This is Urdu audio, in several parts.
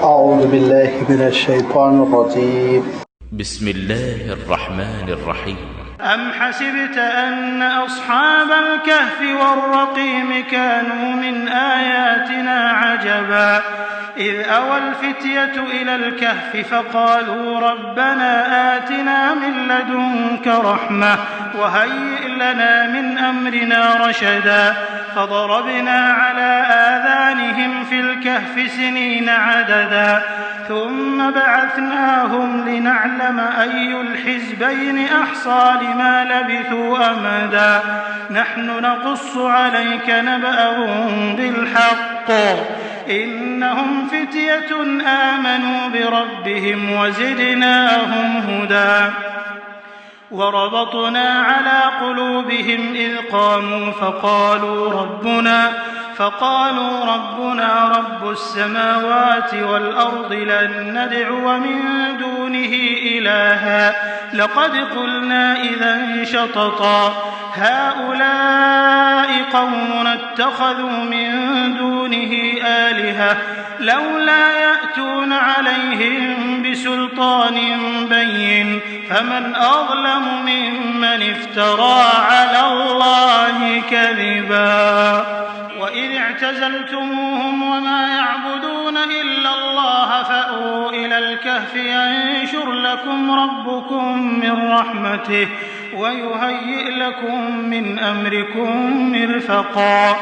أعوذ بالله من الشيطان الرجيم بسم الله الرحمن الرحيم أم حسبت أن أصحاب الكهف والرقيم كانوا من آياتنا عجبا إذ أوى الفتية إلى الكهف فقالوا ربنا آتنا من لدنك رحمة وهيئ لنا من أمرنا رشدا فضربنا على آذانهم في الكهف سنين عددا ثم بعثناهم لنعلم أي الحزبين أحصى لما لبثوا أمدا نحن نقص عليك نبأهم بالحق إنهم فتية آمنوا بربهم وزدناهم هدى وربطنا على قلوبهم إذ قاموا فقالوا ربنا رب السماوات والأرض لن ندعو من دونه إلها لقد قلنا إذا شططا هؤلاء قوم اتخذوا من دونه آلهة لولا يأتون عليهم بسلطان بين فمن أظلم ممن افترى على الله كذبا وإذ اعتزلتموهم وما يعبدون إلا الله فأووا إلى الكهف ينشر لكم ربكم من رحمته ويهيئ لكم من أمركم مرفقا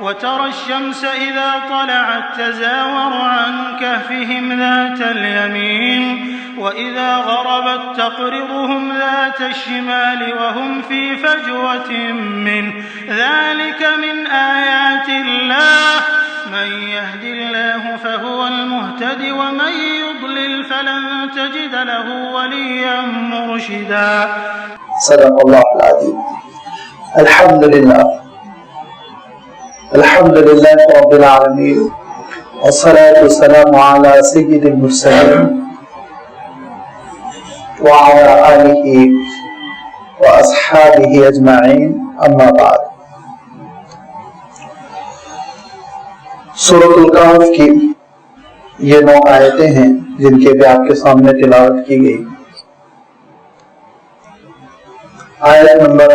وترى الشمس إذا طلعت تزاور عن كهفهم ذات اليمين وإذا غربت تقرضهم ذات الشمال وهم في فجوة منه ذلك من آيات الله من يهد الله فهو المهتد ومن يضلل فلن تجد له وليا مرشدا. صدق الله العظيم. الحمد لله رب العالمين والصلاة والسلام على سيد المرسلين وعلى آله وأصحابه أجمعين أما بعد. سورۃ الکہف کی یہ 9 آیتیں ہیں جن کے بھی آپ کے سامنے تلاوت کی گئی. آیت نمبر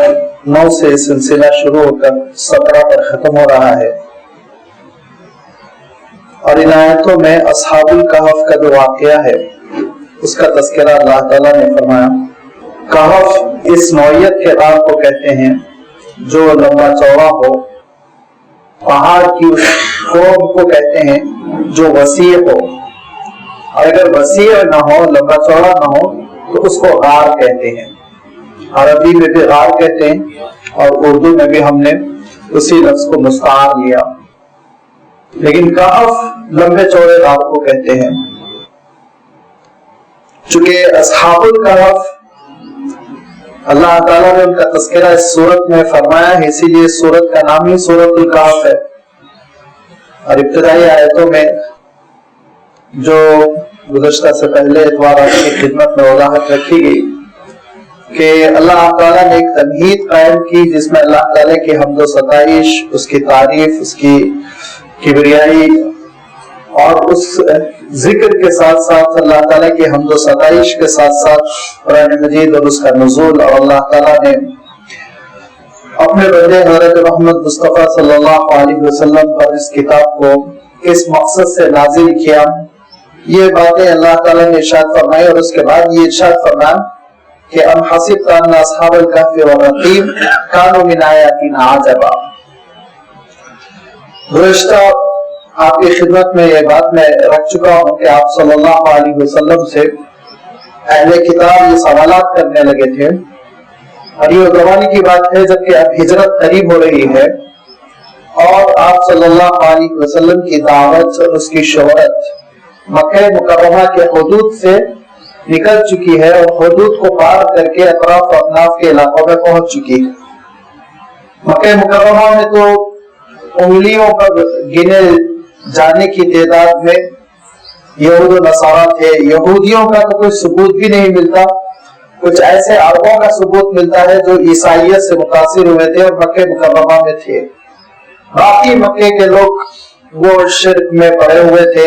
9 سے سلسلہ شروع ہو کر 17 پر ختم ہو رہا ہے اور ان آیتوں میں اصحاب الکہف کا جو واقعہ ہے اس کا تذکرہ اللہ تعالیٰ نے فرمایا. کہف اس نوعیت کے غار کو کہتے ہیں جو لمبا چوڑا ہو. پہاڑ کی اس قوم کو کہتے ہیں جو وسیع ہو، اور اگر وسیع نہ ہو، لمبا چوڑا نہ ہو تو اس کو غار کہتے ہیں. عربی میں بھی غار کہتے ہیں اور اردو میں بھی ہم نے اسی لفظ کو مستعار لیا، لیکن کہف لمبے چوڑے غار کو کہتے ہیں. چونکہ اصحاب الکہف اللہ تعالیٰ نے ان کا تذکرہ اس سورت میں فرمایا ہے، اسی لیے سورت کا نام ہی سورۃ الکہف ہے. اور ابتدائی آیتوں میں جو گزشتہ سے پہلے اتوار آپ کی خدمت میں وضاحت رکھی گئی کہ اللہ تعالیٰ نے ایک تمہید قائم کی جس میں اللہ تعالیٰ کی حمد و ستائش، اس کی تعریف، اس کی کبریائی اور اس ذکر کے ساتھ ساتھ اللہ تعالیٰ کی حمد و ستائش کے ساتھ ساتھ قرآن مجید اور اس کا نزول، اور اللہ تعالیٰ نے اپنے بندے حضرت محمد مصطفیٰ صلی اللہ علیہ وسلم پر اس کتاب کو اس مقصد سے نازل کیا. یہ باتیں اللہ تعالیٰ نے ارشاد فرمائی اور اس کے بعد یہ ارشاد فرمایا کہ ام حسبت ان اصحاب الکہف والرقیم کانوا من آیاتنا عجبا. گزشتہ آپ کی خدمت میں یہ بات میں رکھ چکا ہوں کہ آپ صلی اللہ علیہ وسلم سے اہل کتاب یہ سوالات کرنے لگے تھے، اور یہ زمانے کی بات ہے جبکہ اب ہجرت قریب ہو رہی ہے اور آپ صلی اللہ علیہ وسلم کی دعوت اور اس کی شہرت مکہ مکرمہ کے حدود سے نکل چکی ہے اور حدود کو پار کر کے اطراف و اطناف کے علاقوں میں پہنچ چکی ہے. مکہ مکرمہ میں تو انگلیوں پر گنے جانے کی تعداد میں یہود و نصارہ تھے. یہودیوں کا تو کوئی ثبوت بھی نہیں ملتا، کچھ ایسے عربوں کا ثبوت ملتا ہے جو عیسائیت سے متاثر ہوئے تھے اور مکہ مکرمہ میں تھے. باقی مکے کے لوگ وہ شرک میں پڑے ہوئے تھے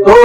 2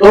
2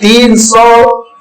300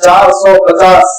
450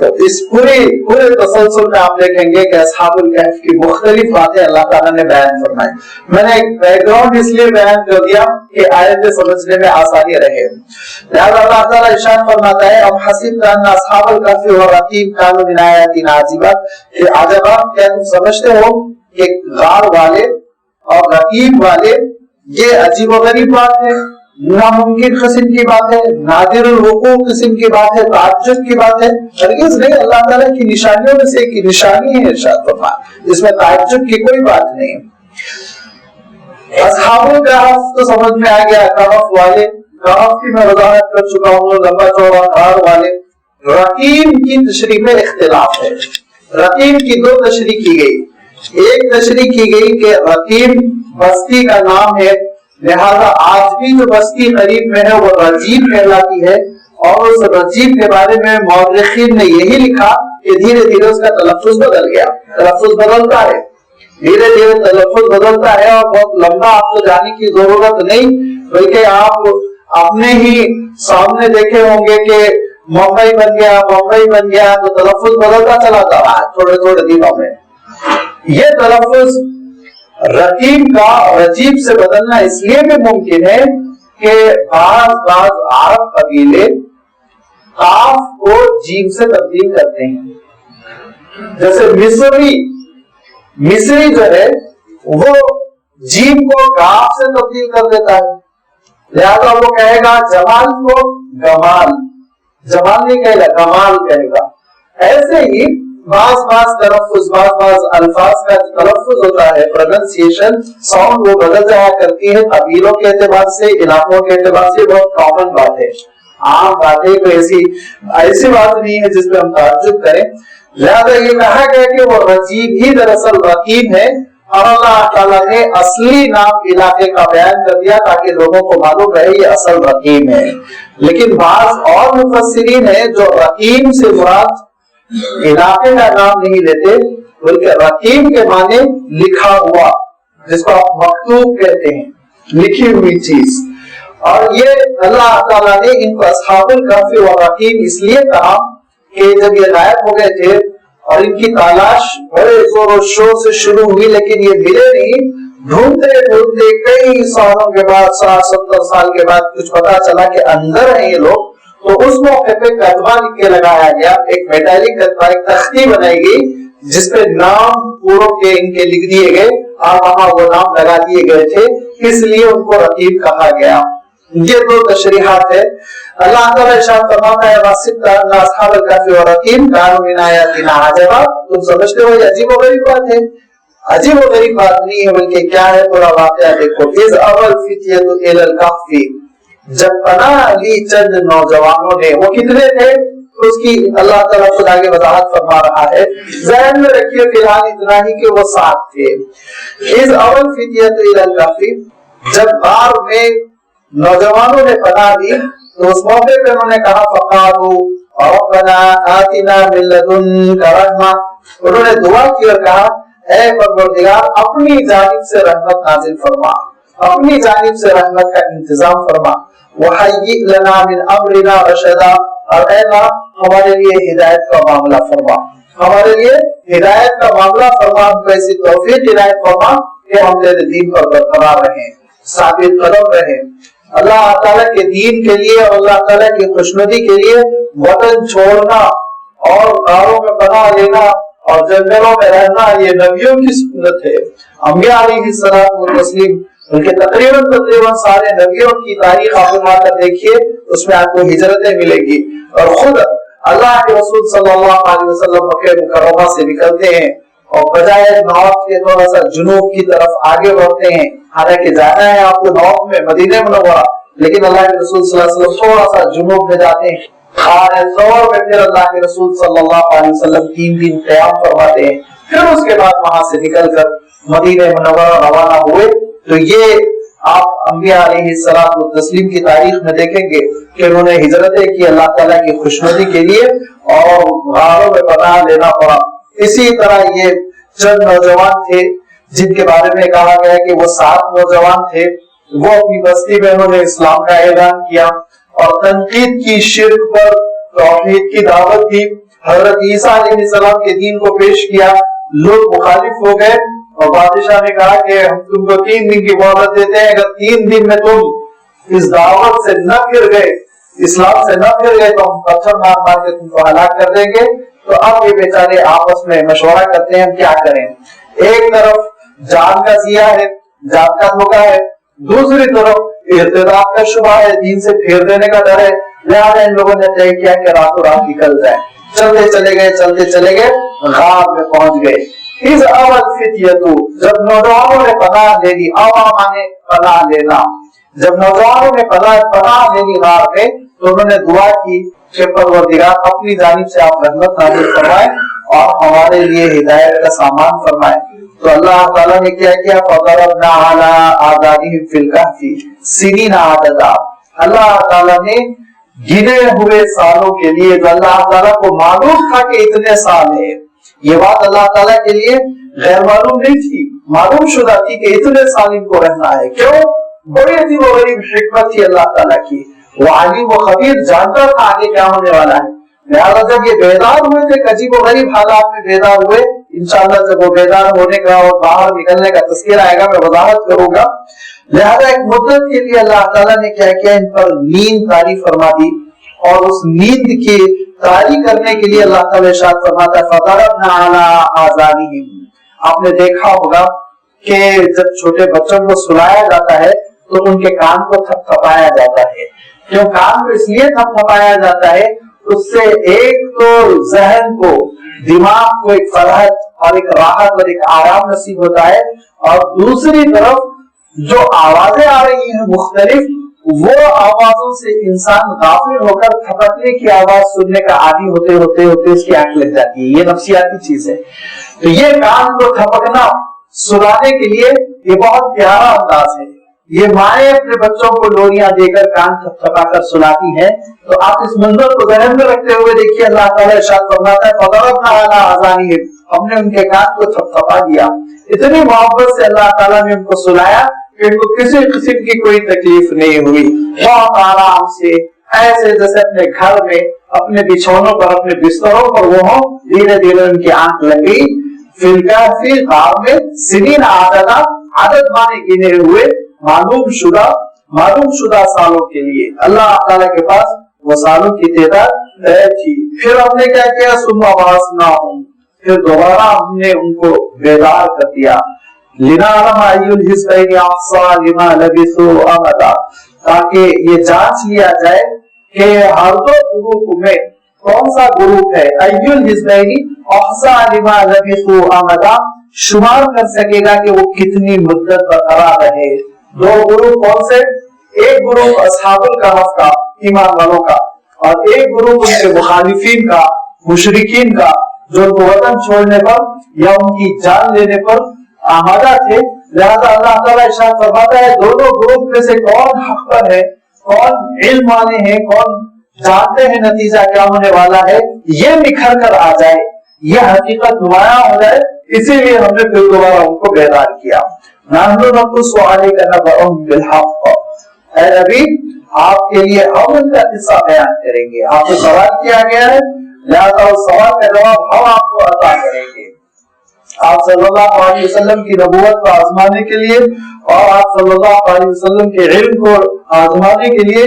تو اس پورے تسلسل میں آپ دیکھیں گے کہ اصحاب الکہف کی مختلف باتیں اللہ تعالیٰ نے بیان فرمائی. میں نے ایک بیک گراؤنڈ اس لیے بیان کر دیا کہ آیتیں سمجھنے میں آسانی رہے. لہذا اللہ تعالیٰ ارشاد فرماتا ہے ام حسبت ان اصحاب الکہف والرقیم كانوا من آیاتنا عجبا، کہ عجبا کیا تم سمجھتے ہو کہ غار والے اور رقیب والے یہ عجیب و غریب بات ہے، ناممکن قسم کی بات ہے، نادر الوقوع قسم کی بات ہے، تعجب کی بات ہے؟ ہرگز نہیں، اللہ تعالیٰ کی نشانیوں میں سے ایک نشانی ہے ارشاد فرمایا، اس میں تعجب کی کوئی بات نہیں. اصحاب الکہف تو سمجھ میں آ گیا، کہف والے، کہف کی میں وضاحت کر چکا ہوں، لمبا چوڑا غار والے. رقیم کی تشریح میں اختلاف ہے. رقیم کی دو تشریح کی گئی. ایک تشریح کی گئی کہ رقیم بستی کا نام ہے، لہذا آج بھی جو بستی قریب میں ہے وہ رجیب کہلاتی ہے، اور اس رجیب کے بارے میں مورخین نے یہی لکھا کہ دھیرے دھیرے اس کا تلفظ بدل گیا. تلفظ بدلتا ہے، دھیرے دھیرے تلفظ بدلتا ہے، اور بہت لمبا آپ کو جانے کی ضرورت نہیں، بلکہ آپ اپنے ہی سامنے دیکھے ہوں گے کہ ممبئی بن گیا، ممبئی بن گیا، تو تلفظ بدلتا چلا جا رہا ہے تھوڑے تھوڑے دنوں میں. یہ تلفظ رقیم کا رجیب سے بدلنا اس لیے بھی ممکن ہے کہ بعض عرب قبیلے قاف کو جیم سے تبدیل کرتے ہیں. جیسے مصری جو ہے وہ جیم کو قاف سے تبدیل کر دیتا ہے، لہذا وہ کہے گا جمال کو گمال، جمال نہیں کہے گا گمال کہے گا. ایسے ہی بعض تلفظ، بعض الفاظ کا تلفظ ہوتا ہے، پروننسیشن، ساؤنڈ وہ بدل جایا کرتی ہے قبیلوں کے اعتبار سے، علاقوں کے اعتبار سے. بہت کامن بات ہے، عام بات ہے، کوئی ایسی بات نہیں ہے جس پہ ہم تعجب کریں. لہذا یہ کہا گیا کہ وہ رجیب ہی دراصل رقیم ہے، اور اللہ تعالیٰ نے اصلی نام علاقے کا بیان کر دیا تاکہ لوگوں کو معلوم رہے یہ اصل رقیم ہے. لیکن بعض اور مفسرین ہیں جو رقیم سے مراد علاقے کا نام نہیں لیتے، بلکہ رقیم کے معنی لکھا ہوا، جس کو آپ مکتوب کہتے ہیں، لکھی ہوئی چیز. اور یہ اللہ تعالیٰ نے ان کو اصحاب الکہف و رقیم اس لیے کہا کہ جب یہ غائب ہو گئے تھے اور ان کی تلاش بڑے زور و شور سے شروع ہوئی، لیکن یہ ملے نہیں. ڈھونڈتے کئی سالوں کے بعد، 60-70 سال کے بعد کچھ پتا چلا کہ اندر ہیں یہ لوگ. تو اس موقع پہ کتبہ لکھ کے لگایا گیا، ایک میٹالک کتبہ، ایک تختی بنائی گئی جس پہ نام پوروں کے ان کے لکھ دیے گئے، اور وہاں وہ نام لگا دیے گئے تھے، اس لیے ان کو رقیب کہا گیا. یہ دو تشریحات ہے. اللہ تعالیٰ ارشاد فرماتا ہے واسطہ ان اصحاب الکہف والرقیم کانوا من آیاتنا عجبا. تم سمجھتے ہو یہ عجیب و غریب بات ہے؟ عجیب و غریب بات نہیں ہے، بلکہ کیا ہے پورا واقعہ دیکھو. اذ اول فتیۃ الی الکہف، جب پناہ لی چند نوجوانوں نے. وہ کتنے تھے اس کی اللہ تعالیٰ خود آگے وضاحت فرما رہا ہے. ذہن میں رکھیے فی الحال اتنا ہی کہ وہ 7 تھے. اذ اول فتیۃ الی الکہف، جب غار میں نوجوانوں نے پناہ لی تو اس موقع پہ انہوں نے کہا فقالوا ربنا آتنا من لدنک رحمہ. انہوں نے دعا کی اور کہا اے پروردگار اپنی جانب سے رحمت نازل فرما، اپنی جانب سے رحمت کا انتظام فرما. وحیئ لنا من امرنا رشدا، اور اے اللہ ہمارے لیے ہدایت کا معاملہ فرما، ہمارے لیے ہدایت کا معاملہ فرما، ہم کو ایسی توفیق عنایت فرما کہ ہم تیرے دین پر برقرار رہیں، ثابت قدم رہیں. اللہ تعالیٰ کے دین کے لیے اور اللہ تعالیٰ کی خوشنودی کے لیے وطن چھوڑنا اور غاروں میں پناہ لینا اور جنگلوں میں رہنا یہ نبیوں کی سنت ہے. انبیاء علیہ السلام و تسلیم، ان کے تقریباً سارے نبیوں کی تاریخ آپ اٹھا کر دیکھیے، اس میں آپ کو ہجرتیں ملے گی. اور خود اللہ کے رسول صلی اللہ علیہ وسلم مکہ مکرمہ سے نکلتے ہیں اور بجائے نارتھ کے تھوڑا سا جنوب کی طرف آگے بڑھتے ہیں. حالانکہ جانا ہے آپ کو نارتھ میں مدینہ منورہ، لیکن اللہ کے رسول صلی اللہ علیہ وسلم تھوڑا سا جنوب میں جاتے ہیں. طور میں پھر اللہ کے رسول صلی اللہ علیہ وسلم 3 دن قیام فرماتے ہیں. پھر اس کے بعد وہاں سے نکل کر مدینہ منورہ روانہ ہوئے. تو یہ آپ انبیاء علیہ السلام و تسلیم کی تاریخ میں دیکھیں گے کہ انہوں نے ہجرتیں کی اللہ تعالیٰ کی خوشنودی کے لیے اور غاروں میں پناہ لینا پڑا. اسی طرح یہ چند نوجوان تھے جن کے بارے میں کہا گیا کہ وہ 7 نوجوان تھے. وہ اپنی بستی میں انہوں نے اسلام کا اعلان کیا اور تنقید کی، شرک پر توحید کی دعوت دی. حضرت عیسیٰ علیہ السلام کے دین کو پیش کیا، لوگ مخالف ہو گئے اور بادشاہ نے کہا کہ ہم تم کو 3 دن کی مہلت دیتے ہیں، اگر 3 دن میں تم اس دعوت سے نہ پھر گئے، اسلام سے نہ پھر گئے، تو ہم پتھر مار مار کے تم کو ہلاک کر دیں گے۔ تو اب یہ بیچارے آپس میں مشورہ کرتے ہیں ہم کیا کریں۔ ایک طرف جان کا ضیاء ہے، جان کا دھوکہ ہے، دوسری طرف ارتداد کا شبہ ہے، دین سے پھیر دینے کا ڈر ہے، لہٰذا ان لوگوں نے طے کیا کہ راتوں رات نکل جائیں۔ چلتے چلے گئے غار میں پہنچ گئے۔ اس اول فتیتو، جب نوجوانوں نے پناہ لے لی، عوام نے پناہ لینا، جب نوجوانوں نے پناہ لے لی غار میں، تو انہوں نے دعا کی کہ پروردگار اپنی جانب سے آپ رحمت نازل فرمائیں اور ہمارے لیے ہدایت کا سامان فرمائیں۔ تو اللہ تعالیٰ نے کیا کیا، فضربنا علی آذانہم فی الکہف سنین عددا، اللہ تعالیٰ نے گنے ہوئے سالوں کے لیے، جو اللہ تعالیٰ کو معلوم تھا کہ اتنے سال ہے، یہ بات اللہ تعالیٰ کے لیے غیر معلوم نہیں تھی، معلوم شدہ تھی کہ اتنے سال ان کو رہنا ہے۔ کیوں؟ بڑی عجیب و غریب حکمت تھی اللہ تعالیٰ کی، وہ عالم و خبیر، جانتا تھا آگے کیا ہونے والا ہے۔ لہٰذا جب یہ بیدار ہوئے تھے، عجیب و غریب حالات میں بیدار ہوئے، انشاءاللہ جب وہ بیدار ہونے کا اور باہر نکلنے کا تذکرہ آئے گا میں وضاحت کروں گا۔ لہٰذا ایک مدت کے لیے اللہ تعالیٰ نے کیا کیا، ان پر نیند طاری فرما دی، اور اس نیند کی طاری کرنے کے لیے اللہ تعالیٰ ارشاد فرماتا ہے فضربنا علی آذانہم۔ آپ نے دیکھا ہوگا کہ جب چھوٹے بچوں کو سلایا جاتا ہے تو ان کے کان کو تھپ تھپایا جاتا ہے۔ کیوں کان کو اس لیے تھپ تھپایا جاتا ہے، اس سے ایک تو ذہن کو، دماغ کو ایک فرحت اور ایک راحت اور ایک آرام نصیب ہوتا ہے، اور دوسری طرف جو آوازیں آ رہی ہیں مختلف، وہ آوازوں سے انسان غافل ہو کر تھپکنے کی آواز سننے کا عادی ہوتے ہوتے ہوتے اس کی آنکھ لگ جاتی ہے۔ یہ نفسیاتی چیز ہے۔ تو یہ کان کو تھپکنا سلانے کے لیے یہ بہت پیارا انداز ہے۔ یہ مائیں اپنے بچوں کو لوریاں دے کر کان تھپتھپا کر سلاتی ہیں۔ تو آپ اس منظر کو ذہن میں رکھتے ہوئے دیکھیے، اللہ تعالیٰ ارشاد فرماتا ہے فضربنا علی آذانہم، ہم نے ان کے کان کو تھپتھپا دیا۔ اتنی محبت سے اللہ تعالیٰ نے ان کو سلایا کہ ان کو کسی قسم کی کوئی تکلیف نہیں ہوئی، بہت آرام سے، ایسے جیسے اپنے گھر میں اپنے بچھونوں پر، اپنے بستروں پر وہ ہوں۔ دھیرے دھیرے ان کی آنکھ لگی، فی الکہف غار میں، سنین عددا، عدد مانے گنے ہوئے، معلوم شدہ سالوں کے لیے۔ اللہ تعالیٰ کے پاس وہ سالوں کی تعداد طے تھی۔ پھر ہم نے کیا کیا، ثم بعثناہم، پھر دوبارہ ہم نے ان کو بیدار کر دیا، لنعلم ای الحزبین احصی لما لبثوا امدا، تاکہ یہ جانچ لیا جائے کہ ہر دو گروپ میں کون سا گروپ ہے، ای الحزبین احصی لما لبثوا امدا، شمار کر سکے گا کہ وہ کتنی مدت برقرار رہے۔ دو گروپ کون سے، ایک گروپ اصحاب الکہف کا، ایمان والوں کا، اور ایک گروپ ان کے مخالفین کا، مشرکین کا، جو ان کو وطن چھوڑنے پر یا ان کی جان لینے پر آمادہ تھے۔ لہذا اللہ تعالیٰ ارشاد فرماتا ہے دونوں گروپ میں سے کون حق پر ہے، کون علم والے ہیں، کون جانتے ہیں نتیجہ کیا ہونے والا ہے، یہ نکھر کر آ جائے، یہ حقیقت نمایاں ہو جائے، اسی لیے ہم نے پھر دوبارہ ان کو بیدار کیا۔ نحن نقص عليك نبأهم بالحق، اے نبی آپ کے لیے ہم ان کا قصہ بیان کریں گے۔ آپ کو سوال کیا گیا ہے، لہذا اس سوال کا جواب ہم آپ کو عطا کریں گے۔ آپ صلی اللہ علیہ وسلم کی نبوت کو آزمانے کے لیے اور آپ صلی اللہ علیہ وسلم کے علم کو آزمانے کے لیے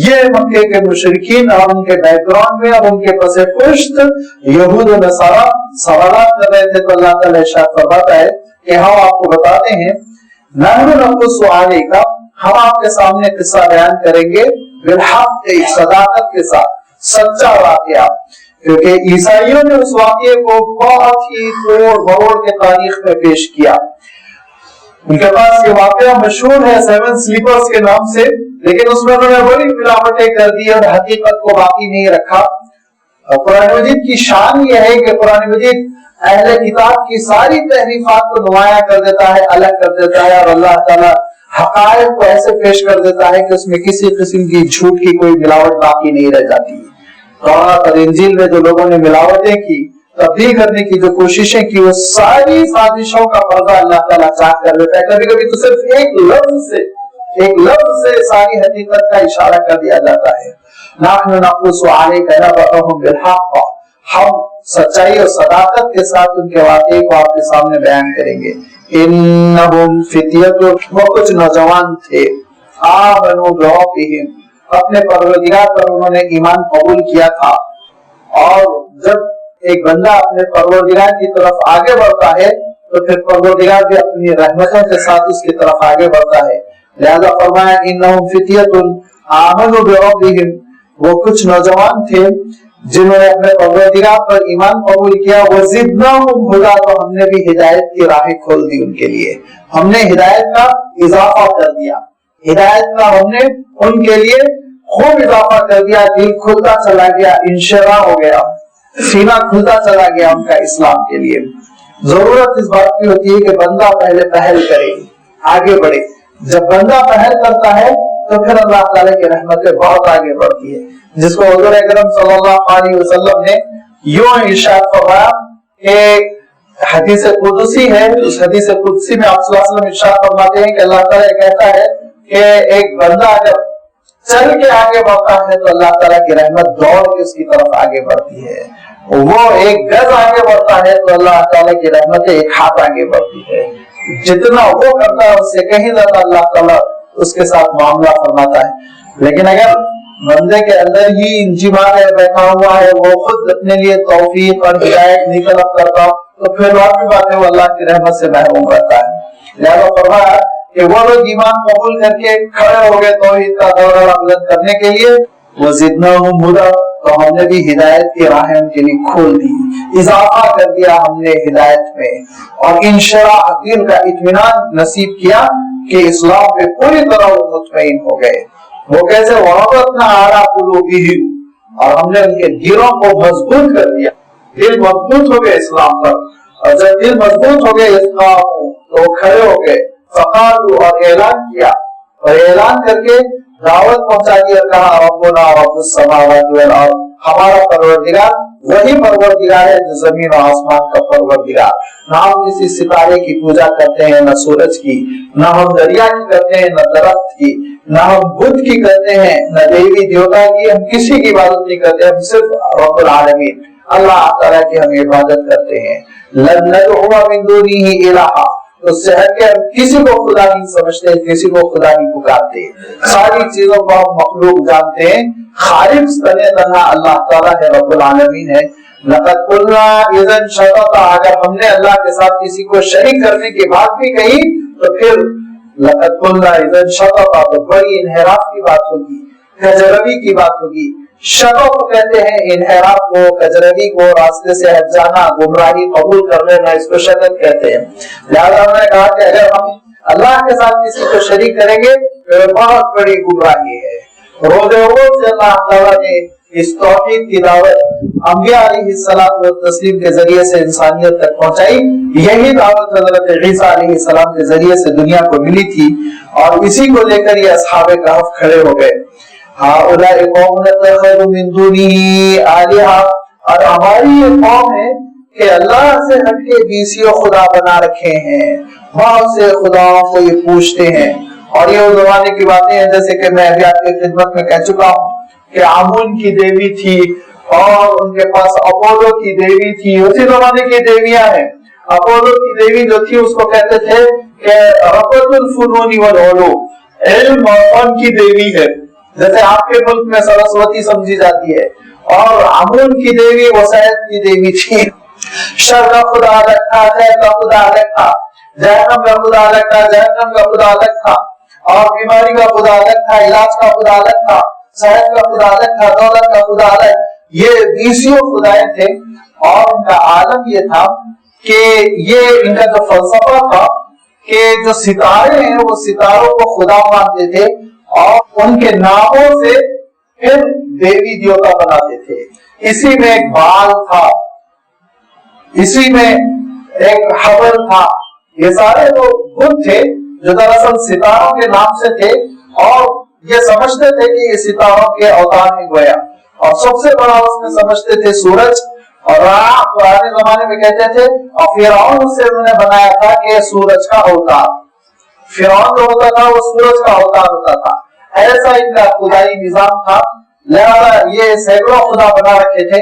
یہ مکے کے مشرکین اور ان کے بیک گراؤنڈ میں اور ان کے پس پشت یہود و نصارا سوالات کر رہے تھے۔ تو اللہ تعالیٰ ارشاد فرماتا ہے کہ ہم آپ کو بتاتے ہیں، نحن نقص علیک، ہم آپ کے سامنے قصہ بیان کریں گے، بالحق، ایک صداقت کے ساتھ، سچا واقعہ، کیونکہ عیسائیوں نے اس واقعے کو بہت ہی توڑ مروڑ کے تاریخ میں پیش کیا۔ ان کے پاس یہ واقعہ مشہور ہے 7 سلیپرز کے نام سے، لیکن اس میں انہوں نے بڑی ملاوٹیں کر دی اور حقیقت کو باقی نہیں رکھا۔ قرآن مجید کی شان یہ ہے کہ قرآن مجید اہل کتاب کی ساری تحریفات کو نمایاں کر دیتا ہے، الگ کر دیتا ہے، اور اللہ تعالیٰ حقائق کو ایسے پیش کر دیتا ہے کہ اس میں کسی قسم کی جھوٹ کی کوئی ملاوٹ باقی نہیں رہ جاتی۔ تورات اور انجیل میں جو لوگوں نے ملاوٹیں کی، تبدیل کرنے کی جو کوششیں کی، وہ ساری سازشوں کا پردہ اللہ تعالیٰ چاک کر دیتا ہے۔ کبھی کبھی تو صرف ایک لفظ سے ساری حقیقت کا اشارہ کر دیا جاتا ہے۔ نحن نقص علیک نبأهم بالحق، ہم سچائی اور صداقت کے ساتھ ان کے واقعے کو آپ کے سامنے بیان کریں گے. انہم فتیۃ، وہ کچھ نوجوان تھے، آمنوا بربہم، اپنے پروردگار پر انہوں نے ایمان قبول کیا تھا. اور جب ایک بندہ اپنے پروردگار کی طرف آگے بڑھتا ہے تو پھر پروردگار بھی اپنی رحمتوں کے ساتھ اس کی طرف آگے بڑھتا ہے. لہذا فرمایا انہم فتیۃ آمنوا بربہم، وہ کچھ نوجوان تھے جنہوں نے اپنے پروردگار پر ایمان قبول کیا. وزدناہم ھدی، تو ہم نے بھی ہدایت کی راہیں کھول دی ان کے لیے، ہم نے ہدایت کا اضافہ کر دیا، ہدایت کا ہم نے ان کے لیے خوب اضافہ کر دیا. دل کھلتا چلا گیا، انشراح ہو گیا، سینہ کھلتا چلا گیا ان کا اسلام کے لیے. ضرورت اس بات کی ہوتی ہے کہ بندہ پہلے پہل کرے، آگے بڑھے. جب بندہ پہل کرتا ہے تو پھر اللہ تعالیٰ کی رحمتیں بہت آگے بڑھتی ہے، جس کو حضور اکرم صلی اللہ علیہ وسلم نے یوں ارشاد فرمایا کہ حدیث قدسی ہے. اس حدیث قدسی میں آپ صلی اللہ علیہ وسلم ارشاد فرماتے ہیں کہ اللہ تعالیٰ کہتا ہے کہ ایک بندہ اگر چل کے آگے بڑھتا ہے تو اللہ تعالیٰ کی رحمت دوڑ کے اس کی طرف آگے بڑھتی ہے. وہ ایک گز آگے بڑھتا ہے تو اللہ تعالیٰ کی رحمت ایک ہاتھ آگے بڑھتی ہے. جتنا وہ کرتا ہے اس سے کہیں زیادہ اللہ تعالیٰ اس کے ساتھ معاملہ فرماتا ہے. لیکن اگر بندے کے اندر ہی انجماد ہے، بیٹھا ہوا ہے، وہ خود اپنے لیے توفیق اور ہدایت نہیں طلب کرتا تو پھر واقعی بات ہے وہ اللہ کی رحمت سے محروم رہتا ہے. لہذا فرمایا کہ وہ لوگ ایمان قبول کر کے کھڑے ہو گئے توحید کا دورہ بلند کرنے کے لیے. وزدناہم ھدی، تو ہم نے بھی ہدایت کی راہیں ان کے لیے کھول دی، اضافہ کر دیا ہم نے ہدایت میں، اور انشراح دل کا اطمینان نصیب کیا کہ اسلام پہ پوری طرح وہ مطمئن ہو گئے. وہ کیسے؟ وَرَبَطْنَا عَلَىٰ قُلُوبِهِمْ، اور ہم نے ان کے دلوں کو مضبوط کر دیا، دل مضبوط ہو گئے اسلام پر. اور جب دل مضبوط ہو گئے اسلام تو کھڑے ہو گئے. فقالوا، اور اعلان کیا، اور اعلان کر کے دعوت پہنچا دیا، کہا ربنا رب السماوات والارض، ہمارا پروردگار وہی پروردگار ہے جو زمین و آسمان کا پروردگار. نہ ہم کسی ستارے کی پوجا کرتے ہیں، نہ سورج کی، نہ ہم دریا کی کرتے ہیں، نہ درخت کی، نہ ہم بدھ کی کرتے ہیں، نہ دیوی دیوتا کی. ہم کسی کی عبادت نہیں کرتے، ہم صرف رب العالمین اللہ تعالیٰ کی ہم عبادت کرتے ہیں. لن ندعو من دونہ الہا، اس سے ہٹ کے ہم کسی کو خدا نہیں سمجھتے، کسی کو خدا نہیں پکارتے. ساری چیزوں کو ہم مخلوق جانتے ہیں، خالق تنہا اللہ تعالیٰ ہے، رب العالمین ہے. لقد قلنا اذا شططا، اگر ہم نے اللہ کے ساتھ کسی کو شریک کرنے کی بات بھی کہی تو پھر لقد قلنا اذا شططا، تو بڑی انحراف کی بات ہوگی، کجروی کی بات ہوگی. شطط کہتے ہیں انحراف کو، کجروی کو، راستے سے ہٹ جانا، گمراہی قبول کر لینا، اس کو شطط کہتے ہیں. لہذا ہم نے کہا کہ اگر ہم اللہ کے ساتھ کسی کو شریک کریں گے تو بہت بڑی گمراہی ہے. روز روز سے اللہ تعالیٰ نے اس توحید کی دعوت انبیاء علیہ السلام و تسلیم کے ذریعے سے انسانیت تک پہنچائی. یہی دعوت حضرت عیسیٰ علیہ السلام کے ذریعے سے دنیا کو ملی تھی، اور اسی کو لے کر یہ اصحاب کہف کھڑے ہو گئے. ہؤلاء قوم اتخذوا من دونه آلہۃ، اور ہماری یہ قوم ہے کہ اللہ سے ہٹ کے بیسیوں خدا بنا رکھے ہیں، بہت سے خداؤں کو یہ پوچھتے ہیں. اور یہ اس زمانے کی باتیں ہیں، جیسے کہ میں ابھی آپ کی خدمت میں کہہ چکا ہوں کہ آمون کی دیوی تھی، اور ان کے پاس اپولو کی دیوی تھی، اسی زمانے کی دیویاں ہیں. اپولو کی دیوی جو تھی اس کو کہتے تھے کہ ربۃ الفنون والعلوم، علم اور فن کی دیوی ہے، جیسے آپ کے ملک میں سرسوتی سمجھی جاتی ہے. اور آمون کی دیوی وسائط کی دیوی تھی. شر کا خدا الگ تھا، خیر کا خدا الگ تھا، جہنم کا خدا الگ تھا، جہنم کا خدا الگ تھا، اور بیماری کا خدا الگ تھا، علاج کا خدا الگ تھا، صحت کا خدا الگ تھا، دولت کا خدا الگ. یہ بیسیوں خدائیں تھے. اور ان کا عالم یہ تھا کہ یہ ان کا جو فلسفہ تھا کہ جو ستارے ہیں وہ ستاروں کو خدا مانتے تھے، اور ان کے ناموں سے پھر دیوی دیوتا بناتے تھے. اسی میں ایک بال تھا، اسی میں ایک حبل تھا. یہ سارے وہ بت تھے جو دراصل ستاروں کے نام سے تھے، اور یہ سمجھتے تھے کہ یہ ستاروں کے اوتار میں گویا. اور سب سے بڑا اس میں سمجھتے تھے سورج. اور پرانے زمانے میں کہتے تھے، اور فرعون سے انہوں نے بنایا تھا کہ سورج کا اوتار، فرعون جو ہوتا تھا وہ سورج کا اوتار ہوتا تھا. ایسا ان کا خدائی نظام تھا. لہذا یہ سینکڑوں خدا بنا رکھے تھے.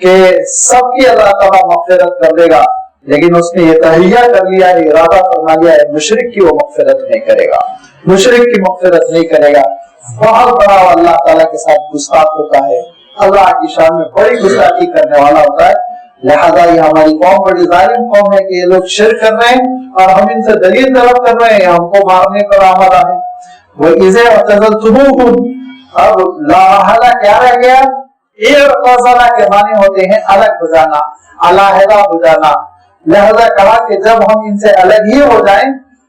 کہ سب کی اللہ تعالیٰ مغفرت کر دے گا، لیکن اس نے یہ تہیہ کر لیا ہے، ارادہ فرما لیا ہے مشرک کی وہ مغفرت نہیں کرے گا، مشرک کی مغفرت نہیں کرے گا۔ بہت بڑا اللہ تعالیٰ کے ساتھ گستاخ ہوتا ہے، اللہ کی شان میں بڑی گستاخی کرنے والا ہوتا ہے۔ لہذا یہ ہماری قوم بڑی ظالم قوم ہے کہ یہ لوگ شرک کر رہے ہیں اور ہم ان سے دلیل طلب کر رہے ہیں، ہم کو مارنے پر آمادہ ہیں۔ وَإِذَا اعْتَزَلْتُمُوهُمْ، اب لا محالہ کیا رہ گیا؟ اعتزالہ کے معنی ہوتے ہیں الگ ہو جانا، علیحدہ ہو جانا۔ لہذا کہا کہ جب ہم ان سے الگ ہی ہو جائیں،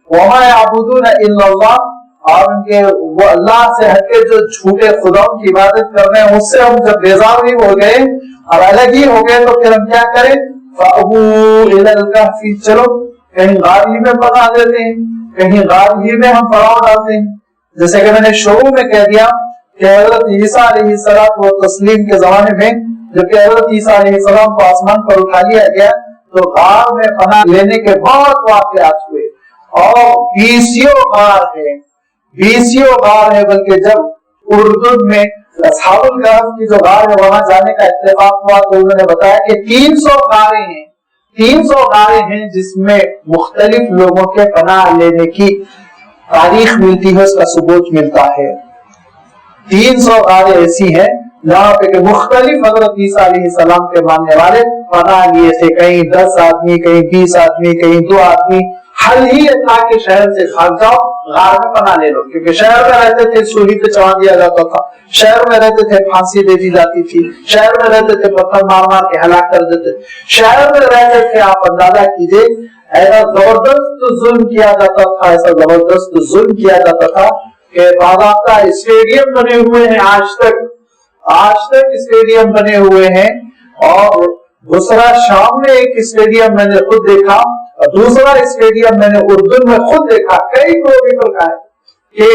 وَمَا يَعْبُدُونَ إِلَّا اللَّهَ، اور ان کے وہ اللہ سے ہٹ کے جو جھوٹے خداؤں کی عبادت کر رہے ہیں اس سے ہم جب بیزار بھی ہو گئے اور الگ ہی ہو گئے تو پھر ہم کیا کریں؟ فَأْوُوا إِلَى الْكَهْفِ، چلو کہیں غار ہی میں پناہ لیتے ہیں، کہیں غار ہی میں ہم پڑاؤ ڈالتے ہیں۔ جیسے کہ میں نے شروع میں کہہ دیا کہ حضرت عیسیٰ علیہ السلام و تسلیم کے زمانے میں جب کہ حضرت عیسیٰ علیہ السلام کو آسمان پر اٹھا لیا گیا تو غار میں پناہ لینے کے بہت واقعات ہوئے، اور بیسیوں غار ہے، بلکہ جب اردن میں اصحاب الکہف کی جو غار ہے وہاں جانے کا اتفاق ہوا تو انہوں نے بتایا کہ 300 غاریں ہیں جس میں مختلف لوگوں کے پناہ لینے کی تاریخ ملتی ہے، اس کا ثبوت ملتا ہے۔ 300 غاریں ایسی ہیں جہاں پہ کہ مختلف حضرت عیسیٰ علیہ السلام کے ماننے والے پناہ لیے تھے، کہیں 10 آدمی، کہیں 20 آدمی، کہیں 2 آدمی۔ حل ہی یہ تھا کہ شہر سے بھاگ جاؤ، غار میں پناہ لے لو، کیونکہ شہر میں رہتے تھے سولی پہ چڑھا دیا جاتا تھا، شہر میں رہتے تھے پھانسی دے دی جاتی تھی، شہر میں رہتے تھے پتھر مار مار کے ہلاک کر دیتے، شہر میں رہتے تھے۔ آپ اندازہ کیجئے ایسا زبردست ظلم کیا جاتا تھا، ایسا زبردست ظلم کیا جاتا تھا کہ باضابطہ اسٹیڈیم بنے ہوئے ہیں، آج تک اسٹیڈیم بنے ہوئے ہیں۔ اور دوسرا شام میں ایک اسٹیڈیم میں نے خود دیکھا، اور دوسرا اسٹیڈیم میں نے اردن میں خود دیکھا، کئی کلومیٹر کا ہے، کہ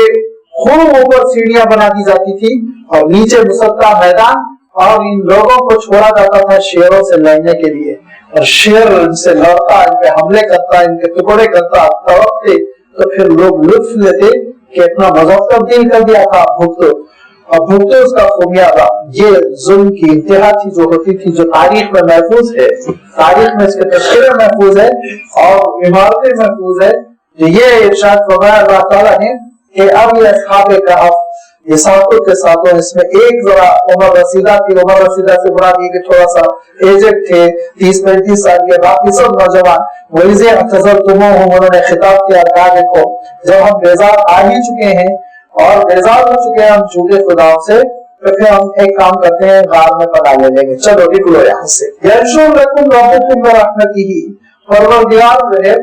خوب اوپر سیڑھیاں بنا دی جاتی تھی اور نیچے مسطح میدان، اور ان لوگوں کو چھوڑا جاتا تھا شیروں سے لڑنے کے لیے، اور شیر ان سے لڑتا، ان پہ حملے کرتا، ان کے ٹکڑے کرتا، تڑپتے، تو پھر لوگ لطف لیتے کہ اپنا مذہب تبدیل کر دیا تھا، بھگتو اور بھگتو اس کا خمیازہ۔ یہ ظلم کی انتہا تھی جو ہوتی تھی، جو تاریخ میں محفوظ ہے، تاریخ میں اس کے تذکرے محفوظ ہے اور عمارتیں محفوظ ہے۔ یہ ارشاد فرمایا اللہ تعالیٰ نے کہ اب یہ اصحاب کہف، یہ ساتوں کے ساتوں، اس میں ایک ذرا عمر رسیدہ تھی، عمر رسیدہ سے برا دی کہ تھوڑا سا ایجڈ تھے، 30-35 سال کے، باقی سب نوجوان۔ وَإِذَا اعْتَزَلْتُمُوهُمْ، انہوں نے خطاب کیا، کہا دیکھو جب ہم بیزار آ ہی چکے ہیں اور بیزار ہو چکے ہیں ہم جھوٹے خداؤں سے، تو پھر ہم ایک کام کرتے ہیں، غار میں پناہ لے لیں گے، چلو نکلو یہاں سے۔ يَنشُرْ لَكُمْ رَبُّكُمْ بِرَحْمَتِهِ، پروردگار جو ہے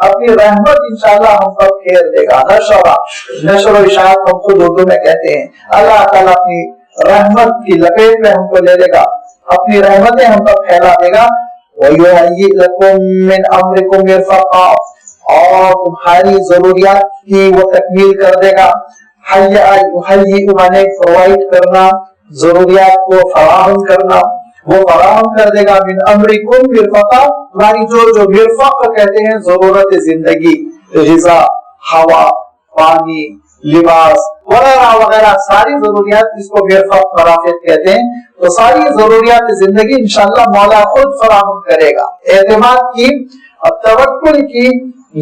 اپنی رحمت انشاءاللہ ہم پر پھیر دے گا۔ نشر و اشاعت ہم خود اردو میں کہتے ہیں، اللہ تعالیٰ اپنی رحمت کی لپیٹ میں ہم کو لے لے گا، اپنی رحمتیں ہم پر پھیلا دے گا۔ وَيُهَيِّئْ لَكُم مِّنْ أَمْرِكُمْ مِرْفَقًا، اور تمہاری ضروریات کی وہ تکمیل کر دے گا۔ یحیئ مانے پرووائڈ کرنا، ضروریات کو فراہم کرنا، وہ فراہم کر دے گا۔ من امرکم مرفقا، تمہاری جو مرفق کہتے ہیں ضرورت زندگی، غذا، ہوا، پانی، لباس وغیرہ وغیرہ، ساری ضروریات جس کو مرفق مرافق کہتے ہیں، تو ساری ضروریات زندگی انشاءاللہ مولا خود فراہم کرے گا۔ اعتماد کی اور توکل کی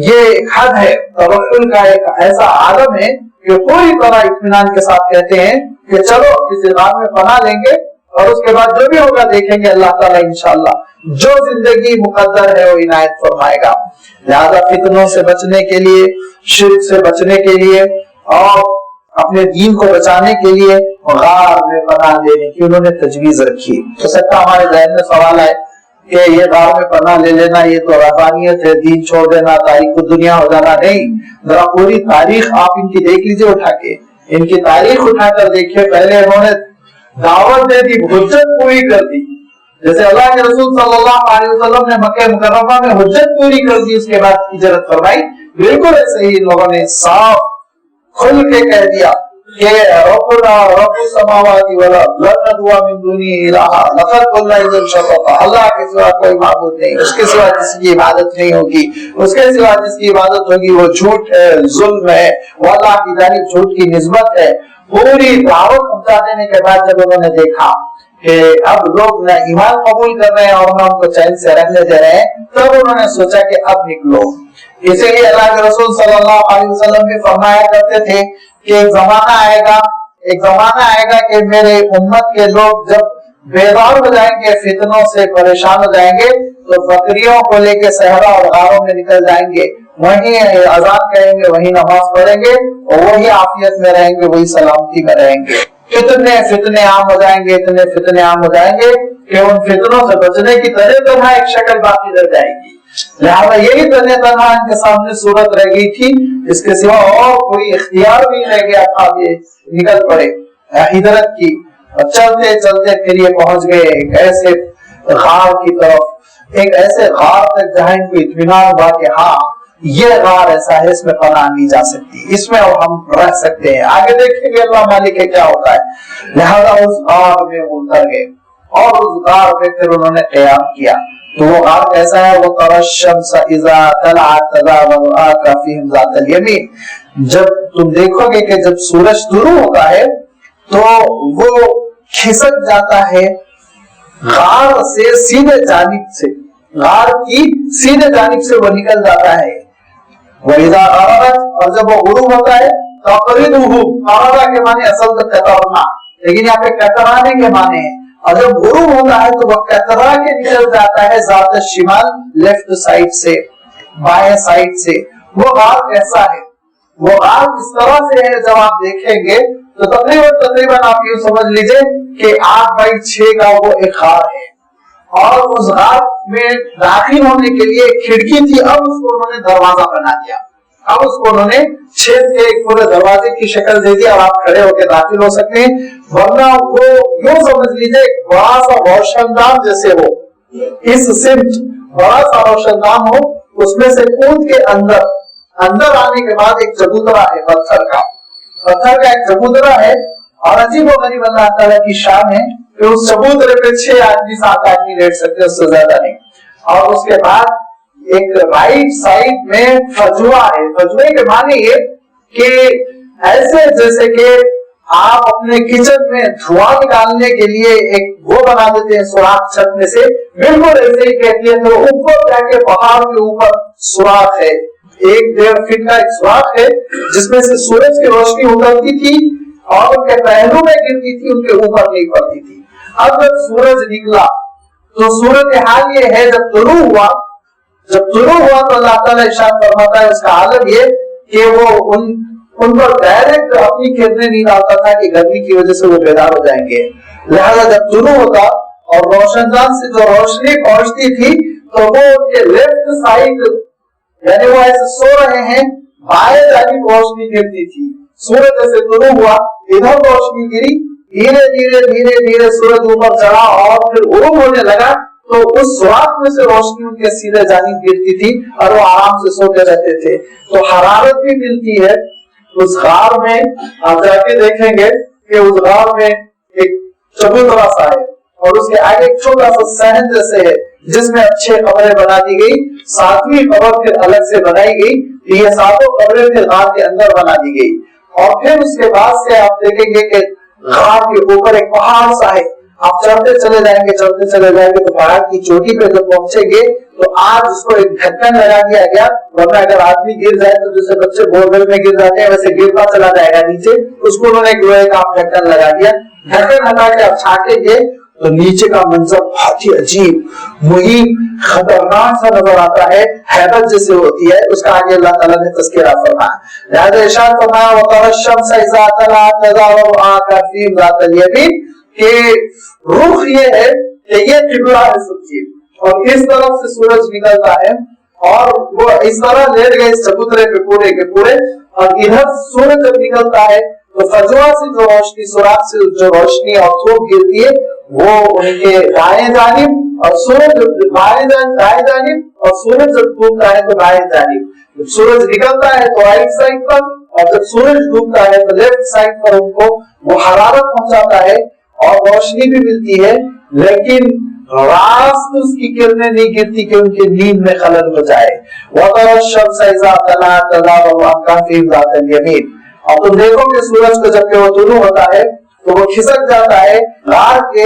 یہ ایک حد ہے، توکل کا ایک ایسا عالم ہے کہ پوری طرح اطمینان کے ساتھ کہتے ہیں کہ چلو کسی غار میں پناہ لیں گے اور اس کے بعد جو بھی ہوگا دیکھیں گے، اللہ تعالیٰ انشاءاللہ جو زندگی مقدر ہے وہ عنایت فرمائے گا۔ لہذا فتنوں سے بچنے کے لیے، شرک سے بچنے کے لیے اور اپنے دین کو بچانے کے لیے غار میں پناہ لینے کی انہوں نے تجویز رکھی۔ ہو سکتا ہمارے ذہن میں سوال ہے کہ یہ غار میں پناہ لے لینا یہ تو رہبانیت ہے، دین چھوڑ دینا، تاریخ کو دنیا ہو جانا۔ نہیں، ذرا پوری تاریخ آپ ان کی دیکھ لیجئے، اٹھا کے ان کی تاریخ اٹھا کر دیکھیے۔ پہلے انہوں نے دعوت دے دی، حجت پوری کر دی، جیسے اللہ کے رسول صلی اللہ علیہ وسلم نے مکہ مکرمہ میں حجت پوری کر دی، اس کے بعد ہجرت فرمائی۔ بالکل ایسے ہی ان لوگوں نے صاف کھل کے کہہ دیا کہ ربنا رب السماوات والارض لن ندعو من دونه الہا لقد قلنا اذا شططا، اللہ کے سوا کوئی معبود نہیں، اس کے سوا جس کی عبادت نہیں ہوگی، اس کے سوا جس کی عبادت ہوگی وہ جھوٹ ہے، ظلم ہے، وہ اللہ کی جانب جھوٹ کی نسبت ہے۔ پوری دعوت پہنچا دینے کے بعد جب انہوں نے دیکھا کہ اب لوگ نہ ایمان قبول کر رہے ہیں اور نہ ان کو چین سے رہنے دے رہے ہیں، تب انہوں نے سوچا کہ اب نکلو۔ اسی لیے اللہ کے رسول صلی اللہ علیہ وسلم بھی فرمایا کرتے تھے کہ ایک زمانہ آئے گا کہ میرے امت کے لوگ جب بیدار ہو جائیں گے، فتنوں سے پریشان ہو جائیں گے، تو بکریوں کو لے کے صحرا اور غاروں میں نکل جائیں گے، وہیں اذان کہیں گے، وہیں نماز پڑھیں گے، اور وہی عافیت میں رہیں گے، وہی سلامتی میں رہیں گے۔ اتنے فتنے عام ہو جائیں گے کہ ان فتنوں سے بچنے کی طرح ایک شکل باقی رہ جائے گی۔ لہٰذا یہی تنہا ان کے سامنے صورت رہ گئی تھی، اس کے سوا اور کوئی اختیار بھی رہ گیا تھا، یہ نکل پڑے ہجرت کی، اور چلتے چلتے پھر یہ پہنچ گئے ایک ایسے غار کی طرف، ایک ایسے غار تک جہاں ان کو اطمینان ہوا کہ ہاں یہ غار ایسا ہے، اس میں پناہ نہیں جا سکتی، اس میں ہم رہ سکتے ہیں، آگے دیکھیں گے اللہ مالک ہے کیا ہوتا ہے۔ لہذا اس غار میں وہ اتر گئے اور اس غار میں پھر انہوں نے قیام کیا۔ تو وہ غار کیسا ہے؟ وہ ترى الشمس اذا طلعت تزاور فيهم ذات اليمين، جب تم دیکھو گے کہ جب سورج طلوع ہوتا ہے تو وہ کھسک جاتا ہے غار سے سیدھے جانب سے، غار کی سیدھے جانب سے وہ نکل جاتا ہے۔ وَإِذَا غَرَبَتْ، اور جب وہ غروب ہوتا ہے، تَقْرِضُهُ، غربا کے معنی اصل تو کترنا، لیکن یہاں پہ کترانے کے معنی ہے، اور جب غروب ہوتا ہے تو وہ کترا کے نکل جاتا ہے ذات الشمال، لیفٹ سائڈ سے، بائیں سائڈ سے۔ وہ غار کیسا ہے؟ وہ غار اس طرح سے ہے، جب آپ دیکھیں گے تو تقریباً آپ یہ سمجھ لیجئے کہ 8x6 کا وہ ایک غار ہے، اور اس غار میں داخل ہونے کے لیے ایک کھڑکی تھی، اب اس کو انہوں نے دروازہ بنا دیا، اب اس کو انہوں نے چھید کے ایک پورے دروازے کی شکل دے دی، اور آپ کھڑے ہو کے داخل ہو سکتے ہیں، ورنہ وہ یوں سمجھ لیجئے بڑا سا روشن دان جیسے ہو، اس سمت بڑا سا روشن دان ہو، اس میں سے کود کے اندر آنے کے بعد ایک چبوترا ہے، پتھر کا ایک چبوترا ہے، اور عجیب و غریب اللہ تعالیٰ کی شان ہے کہ اس چبوترے پہ 6 آدمی 7 آدمی لیٹ سکتے، اس سے زیادہ نہیں۔ اور اس کے بعد ایک رائٹ سائڈ میں فجوہ ہے، فجوے کے معنی یہ کہ ایسے جیسے کہ آپ اپنے کچن میں دھواں نکالنے کے لیے ایک وہ بنا دیتے ہیں سوراخ چھت میں سے، بالکل ایسے ہی کیفیت ہے، اوپر جا کے پہاڑ کے اوپر سوراخ ہے، 1.5 فٹ کا ایک سوراخ ہے جس میں سے سورج کی روشنی اترتی تھی اور ان کے پہلو میں گرتی تھی، ان کے اوپر نہیں پڑتی تھی۔ اب جب سورج نکلا تو صورت حال یہ ہے، جب طلوع ہوا تو اللہ تعالیٰ ارشاد فرماتا ہے اس کا حالت یہ کہ وہ ان پر ڈائریکٹ اپنی کرنیں نہیں ڈالتا تھا کہ گرمی کی وجہ سے وہ بیدار ہو جائیں گے، لہذا جب طلوع ہوتا اور روشن دان سے جو روشنی پہنچتی تھی تو وہ ان کے لیفٹ سائڈ، یعنی وہ ایسے سو رہے ہیں، بائیں جانب روشنی گرتی تھی، سورج جیسے طلوع ہوا ادھر روشنی گری، دھیرے دھیرے سورج اوپر چڑھا اور پھر غروب ہونے لگا تو اس سوراخ میں سے روشنی ان کے سیدھے جانب گرتی تھی اور وہ آرام سے سوتے رہتے تھے۔ تو حرارت بھی ملتی ہے اس غار میں، آپ جا کے دیکھیں گے کہ اس غار میں ایک چبوترا سا ہے اور اس کے آگے ایک چھوٹا سا صحن جیسے ہے جس میں 6 قبریں بنا دی گئی، 7ویں قبر پھر الگ سے بنائی گئی، یہ 7 قبریں پھر غار کے اندر بنا دی گئی، اور پھر اس کے بعد سے آپ دیکھیں گے کہ غار کے اوپر ایک پہاڑ سا ہے، آپ چلتے چلے جائیں گے تو پہاڑ کی چوٹی پہ جب پہنچیں گے تو آج اس کو ایک ڈھکن لگا دیا گیا، ورنہ اگر آدمی گر جائے تو جیسے بچے بورویل میں گر جاتے ہیں ویسے گرتا چلا جائے گا نیچے، اس کو انہوں نے ایک لوہے کا ڈھکن لگا دیا، ڈھکن ہٹا کے آپ چھانٹیں گے تو نیچے کا منظر بہت ہی عجیب مہیب خطرناک سا نظر آتا ہے، ہیبت جیسے ہوتی ہے، اس کا آگے اللہ تعالیٰ نے تذکرہ فرمایا۔ لہذا ارشاد فرمایا وَتَرَى الشَّمْسَ إِذَا طَلَعَتْ تَزَاوَرُ فِي ذَاتِ الْيَمِينِ، کہ رخ یہ ہے کہ یہ قبلہ ہے سمجھیے، اور اس طرف سے سورج نکلتا ہے اور وہ اس طرح لیٹ گئے اس چبوترے پہ پورے کے پورے، اور ادھر سورج جب نکلتا ہے تو فجوہ سے جو روشنی، سوراخ سے جو روشنی اور دھوپ گرتی ہے وہ ان کے دائیں جانب، اور سورج دائیں جانب، اور سورج جب ڈوبتا ہے تو بائیں جانب، جب سورج نکلتا ہے تو رائٹ سائڈ پر، اور جب سورج ڈوبتا ہے تو لیفٹ سائڈ پر ان کو وہ حرارت پہنچاتا ہے اور روشنی بھی ملتی ہے، لیکن راست اس کی کرنیں نہیں گرتی کہ ان کی نیند میں خلل ہو جائے۔ وَتَرَى الشَّمْسَ إِذَا طَلَعَتْ تَزَاوَرُ عَنْ كَهْفِهِمْ ذَاتَ الْيَمِينِ، اور تم دیکھو کہ سورج کو جب کہ وہ طلوع ہوتا ہے تو وہ کھسک جاتا ہے غار کے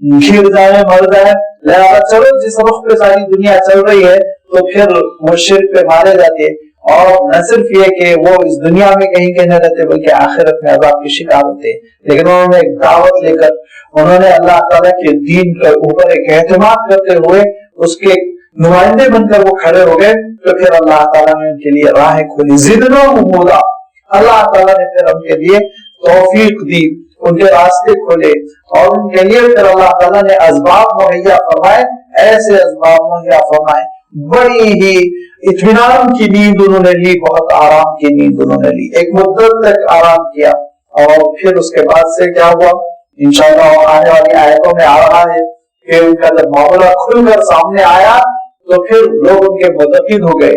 گر جائے مر جائے، لہذا چلو جس رخ پہ ساری دنیا چل رہی ہے تو پھر وہ شرک پہ مارے جاتے، اور نہ صرف یہ کہ وہ اس دنیا میں کہیں کہ نہ رہتے بلکہ آخرت میں عذاب کی شکار ہوتے، لیکن انہوں نے ایک دعوت لے کر، انہوں نے اللہ تعالیٰ کے دین کے اوپر ایک اعتماد کرتے ہوئے اس کے نمائندے بن کر وہ کھڑے ہو گئے، تو پھر اللہ تعالیٰ نے ان کے لیے راہیں کھولی، زدناہم ہدی، اللہ تعالیٰ نے پھر ان کے لیے توفیق دی، ان کے راستے کھولے، اور ان کے لیے پھر اللہ تعالیٰ نے اسباب مہیا فرمائے، ایسے اسباب مہیا فرمائے، بڑی ہی اطمینان کی نیند انہوں نے لی، بہت آرام کی نیند انہوں نے لی، ایک مدت تک آرام کیا، اور پھر اس کے بعد سے کیا ہوا انشاءاللہ آنے والی آیتوں میں آ رہا ہے کہ ان کا جب معاملہ کھل کر سامنے آیا تو پھر لوگ ان کے متقد ہو گئے،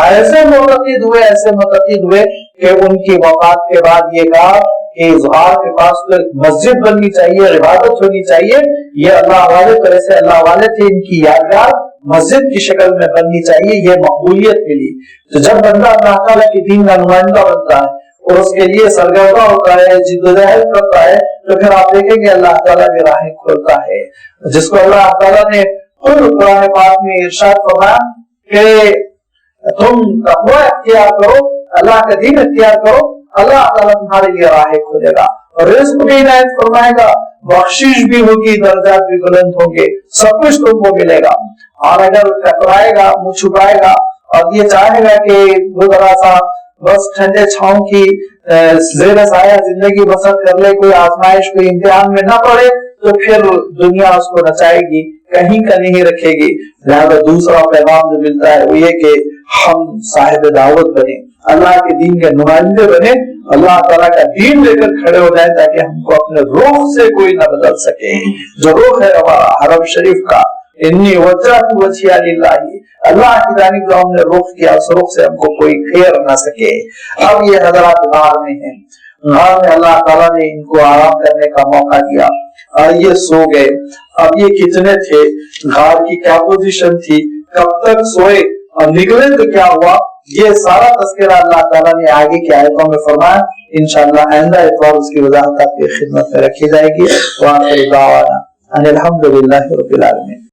ایسے متقد ہوئے کہ ان کی وفات کے بعد یہ کہا کہ اظہار کے پاس تو ایک مسجد بننی چاہیے، عبادت ہونی چاہیے، یہ اللہ والے تو ایسے اللہ والے تھے، ان کی یادگار مسجد کی شکل میں بننی چاہیے، یہ مقبولیت ملی۔ تو جب بندہ اللہ تعالیٰ کے دین کا نمائندہ بنتا ہے اور اس کے لیے سرگردہ ہوتا ہے، جدوجہد کرتا ہے، تو پھر آپ دیکھیں گے اللہ تعالیٰ بھی راہیں کھولتا ہے، جس کو اللہ تعالیٰ نے خود قرآن پاک میں ارشاد فرمایا کہ تم تقوی اختیار کرو، اللہ کا دین اختیار کرو، اللہ تعالیٰ تمہارے لیے راہیں کھولے گا، اور رزق بھی عنایت فرمائے گا، بخشش بھی ہوگی، درجات بھی بلند ہوں گے، سب کچھ تم کو ملے گا۔ اور اگر کترائے گا، منہ چھپائے گا اور یہ چاہے گا کہ وہ ذرا سا بس ٹھنڈے چھاؤں کی زیر سایہ زندگی بسر کر لے، کوئی آزمائش کوئی امتحان میں نہ پڑے، تو پھر دنیا اس کو نچائے گی، کہیں کا نہیں رکھے گی۔ لہذا دوسرا پیغام جو ملتا ہے وہ یہ کہ ہم صاحب دعوت بنے، اللہ کے دین کے نمائندے بنے، اللہ تعالیٰ کا دین لے کر کھڑے ہو جائیں تاکہ ہم کو اپنے روح سے کوئی نہ بدل سکے۔ جو روح ہے ہمارا حرم شریف کا، انی وجہت وجہی للہ، اللہ کی جانب جو ہم نے رخ کیا اس رخ سے ہم کو کوئی پھیر نہ سکے۔ اب یہ حضرات غار میں ہیں، غار میں اللہ تعالیٰ نے ان کو آرام کرنے کا موقع دیا، اور یہ سو گئے۔ اب یہ کتنے تھے، غار کی کیا پوزیشن تھی، کب تک سوئے اور نکلے تو کیا ہوا، یہ سارا تذکرہ اللہ تعالیٰ نے آگے کی آیتوں میں فرمایا۔ انشاءاللہ آئندہ اتوار اس کی وضاحت آپ کی خدمت میں رکھی جائے گی۔ وآخر دعوانا ان الحمدللہ رب العالمین۔